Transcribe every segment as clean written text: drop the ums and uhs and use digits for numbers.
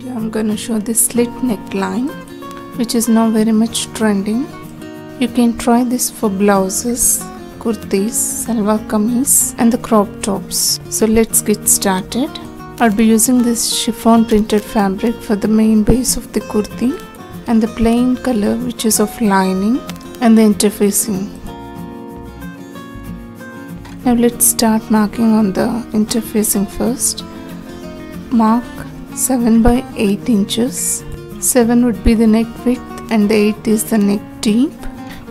video I'm going to show this slit neckline, which is now very much trending. You can try this for blouses, kurtis, salwar kameez and the crop tops. So let's get started. I'll be using this chiffon printed fabric for the main base of the kurti and the plain color which is of lining and the interfacing. Now let's start marking on the interfacing first. Mark 7 by 8 inches. 7 would be the neck width and 8 is the neck deep.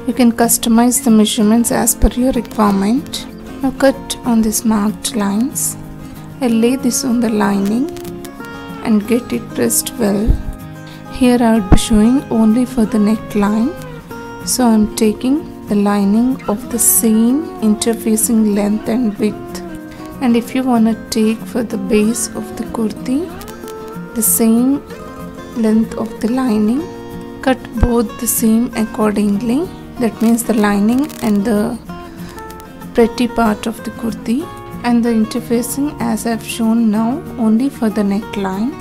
You can customize the measurements as per your requirement. Now cut on these marked lines. I'll lay this on the lining and get it pressed well. Here I will be showing only for the neckline. So I am taking the lining of the same interfacing length and width. And if you want to take for the base of the kurti the same length of the lining, cut both the same accordingly. That means the lining and the pretty part of the kurti, and the interfacing as I have shown now only for the neckline.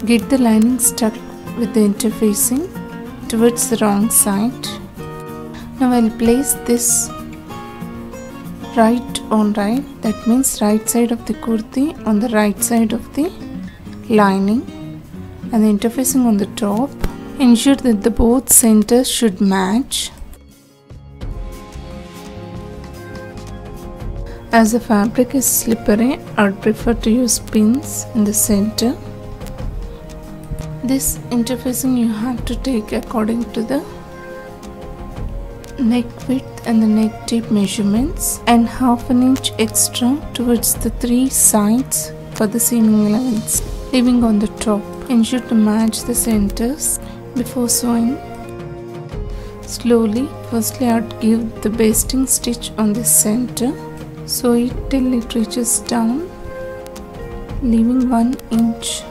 Get the lining stuck with the interfacing towards the wrong side. Now I will place this right on right, that means right side of the kurti on the right side of the lining, and the interfacing on the top. Ensure that the both centers should match. As the fabric is slippery, I would prefer to use pins in the center. This interfacing you have to take according to the neck width and the neck deep measurements, and half an inch extra towards the 3 sides for the seaming lengths, leaving on the top. Ensure to match the centers before sewing. Slowly, firstly I would give the basting stitch on the center. Sew it till it reaches down, leaving 1 inch.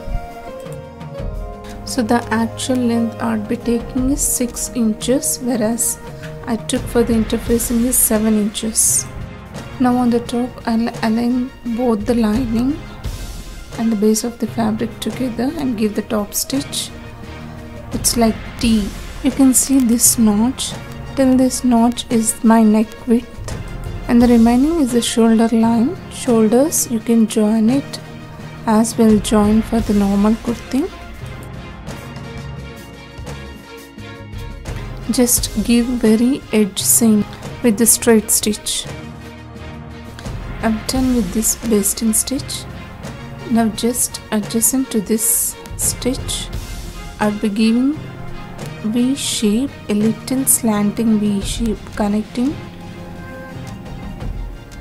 So the actual length I would be taking is 6 inches, whereas I took for the interfacing is 7 inches. Now on the top I'll align both the lining and the base of the fabric together and give the top stitch. It's like T. You can see this notch. Till this notch is my neck width, and the remaining is the shoulder line. Shoulders you can join it as well join for the normal kurti. Just give very edge seam with the straight stitch. I'm done with this basting stitch. Now just adjacent to this stitch I'll be giving V shape, a little slanting V shape connecting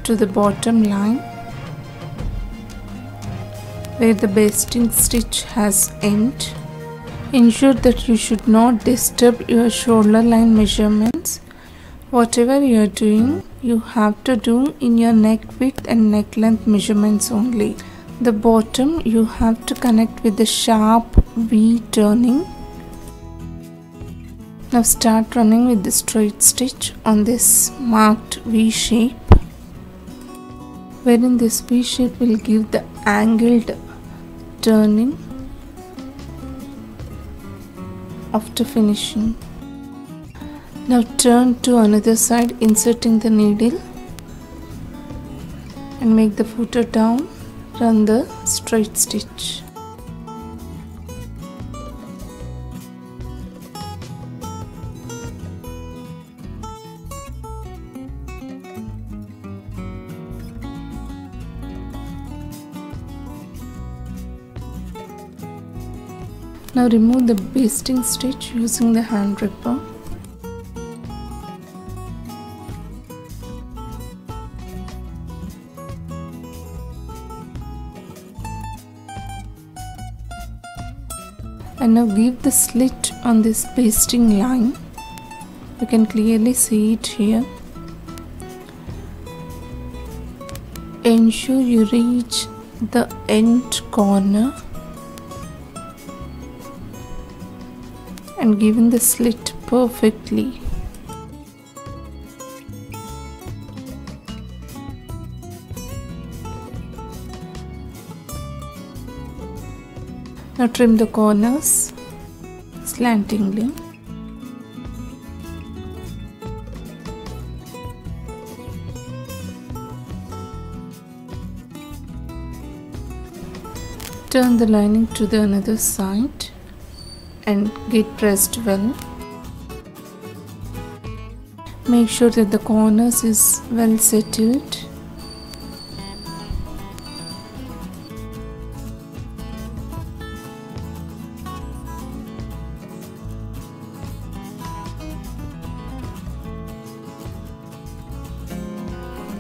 to the bottom line where the basting stitch has end. Ensure that you should not disturb your shoulder line measurements. Whatever you are doing, you have to do in your neck width and neck length measurements only. The bottom you have to connect with the sharp V turning. Now start running with the straight stitch on this marked V shape, wherein this V shape will give the angled turning after finishing. Now turn to another side, inserting the needle and make the footer down. Run the straight stitch. Now remove the basting stitch using the hand ripper. And now give the slit on this basting line. You can clearly see it here. Ensure you reach the end corner and given the slit perfectly. Now trim the corners slantingly. Turn the lining to the another side and get pressed well. Make sure that the corners is well settled.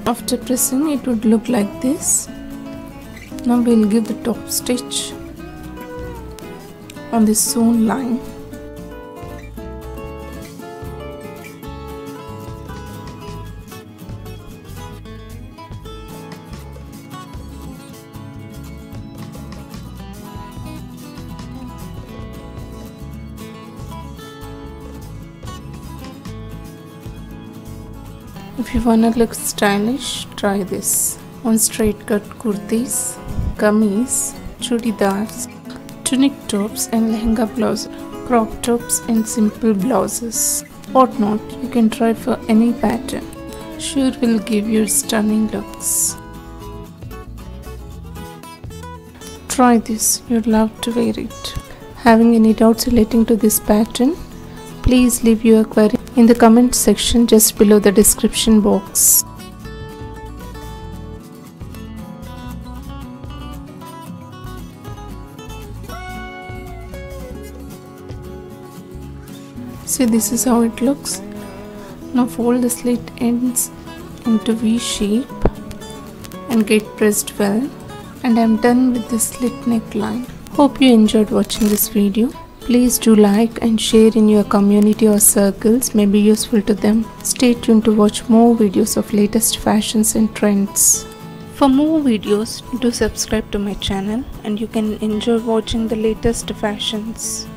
After pressing, it would look like this. Now we'll give the top stitch on this sewn line. If you wanna look stylish, try this on straight cut kurtis, kameez, churidars, tunic tops and lehenga blouses, crop tops and simple blouses. Whatnot, you can try for any pattern. Sure will give you stunning looks. Try this, you'd love to wear it. Having any doubts relating to this pattern, please leave your query in the comment section just below the description box. See, this is how it looks. Now fold the slit ends into V shape and get pressed well, and I am done with the slit neckline. Hope you enjoyed watching this video. Please do like and share in your community or circles, may be useful to them. Stay tuned to watch more videos of latest fashions and trends. For more videos, do subscribe to my channel and you can enjoy watching the latest fashions.